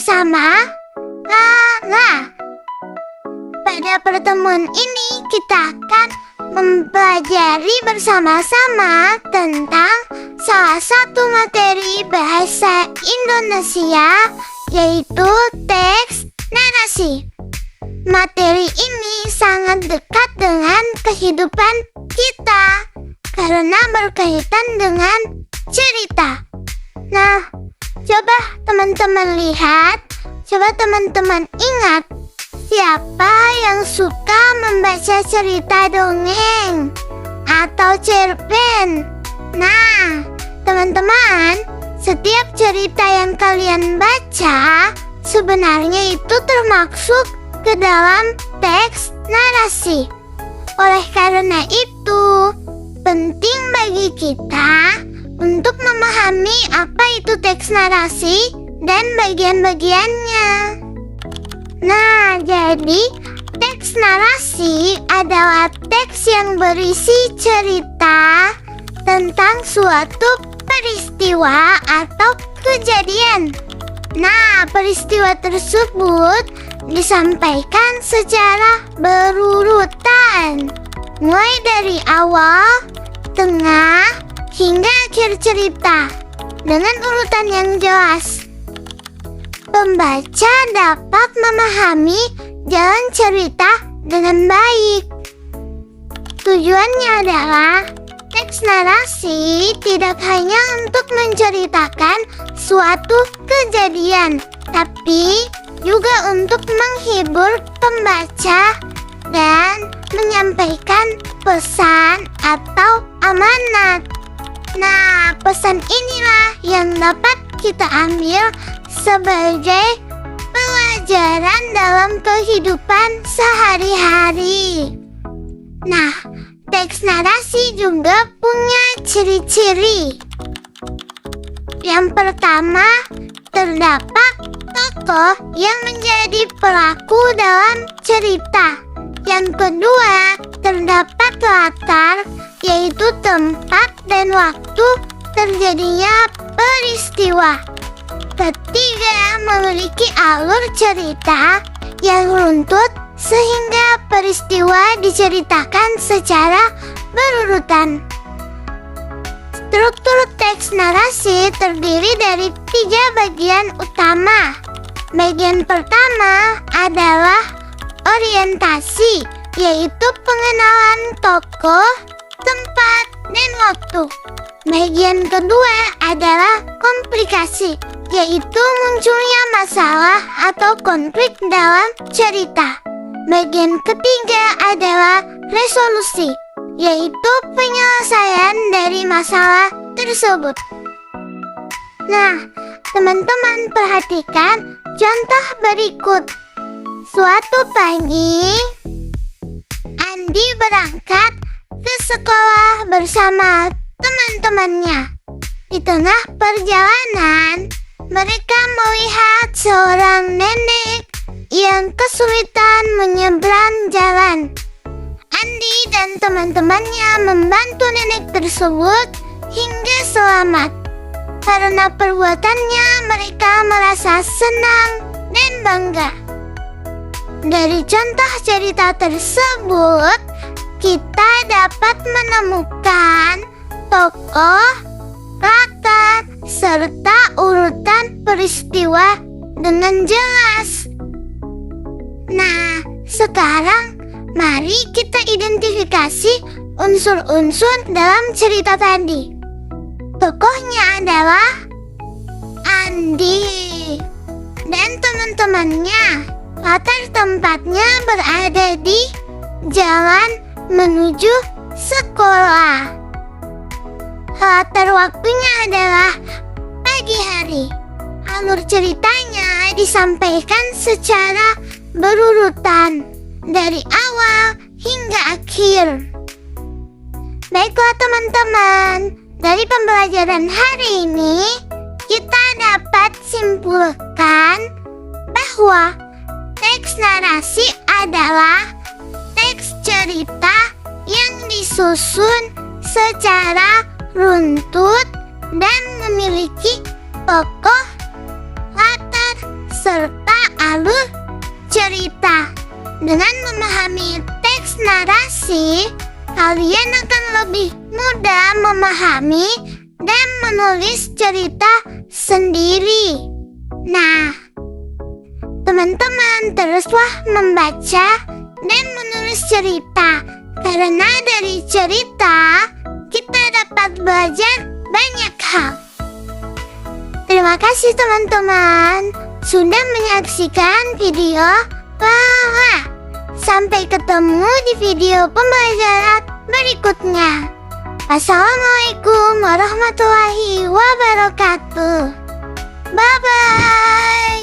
bersama Lala. Pada pertemuan ini kita akan mempelajari bersama-sama tentang salah satu materi bahasa Indonesia, yaitu teks narasi. Materi ini sangat dekat dengan kehidupan kita karena berkaitan dengan cerita. Nah, coba teman-teman lihat, coba teman-teman ingat, siapa yang suka membaca cerita dongeng atau cerpen? Nah, teman-teman, setiap cerita yang kalian baca sebenarnya itu termasuk ke dalam teks narasi. Oleh karena itu, penting bagi kita untuk memahami apa itu teks narasi dan bagian-bagiannya. Nah, jadi teks narasi adalah teks yang berisi cerita tentang suatu peristiwa atau kejadian. Nah, peristiwa tersebut disampaikan secara berurutan, mulai dari awal, tengah, hingga akhir cerita dengan urutan yang jelas. Pembaca dapat memahami jalan cerita dengan baik. Tujuannya adalah teks narasi tidak hanya untuk menceritakan suatu kejadian, tapi juga untuk menghibur pembaca dan menyampaikan pesan atau amanat. Nah, pesan inilah yang dapat kita ambil sebagai pelajaran dalam kehidupan sehari-hari. Nah, teks narasi juga punya ciri-ciri. Yang pertama, terdapat tokoh yang menjadi pelaku dalam cerita. Yang kedua, terdapat latar, yaitu tempat dan waktu terjadinya peristiwa. Ketiga, memiliki alur cerita yang runtut sehingga peristiwa diceritakan secara berurutan. Struktur teks narasi terdiri dari 3 bagian utama. Bagian pertama adalah orientasi, yaitu pengenalan tokoh, tempat, dan waktu. Bagian kedua adalah komplikasi, yaitu munculnya masalah atau konflik dalam cerita. Bagian ketiga adalah resolusi, yaitu penyelesaian dari masalah tersebut. Nah, teman-teman perhatikan contoh berikut. Suatu pagi, Andi berangkat ke sekolah bersama teman-temannya. Di tengah perjalanan, mereka melihat seorang nenek yang kesulitan menyeberang jalan. Andi dan teman-temannya membantu nenek tersebut hingga selamat. Karena perbuatannya, mereka merasa senang dan bangga. Dari contoh cerita tersebut, kita dapat menemukan tokoh, latar, serta urutan peristiwa dengan jelas. Nah, sekarang mari kita identifikasi unsur-unsur dalam cerita tadi. Tokohnya adalah Andi dan teman-temannya. Latar tempatnya berada di jalan menuju sekolah. Latar waktunya adalah pagi hari. Alur ceritanya disampaikan secara berurutan dari awal hingga akhir. Baiklah teman-teman, dari pembelajaran hari ini kita dapat simpulkan bahwa teks narasi adalah teks cerita yang disusun secara runtut dan memiliki tokoh, latar, serta alur cerita. Dengan memahami teks narasi, kalian akan lebih mudah memahami dan menulis cerita sendiri. Nah, teman-teman teruslah membaca dan menulis cerita, karena dari cerita kita dapat belajar banyak hal. Terima kasih teman-teman sudah menyaksikan video Lala. Sampai ketemu di video pembelajaran berikutnya. Assalamualaikum warahmatullahi wabarakatuh. Bye-bye.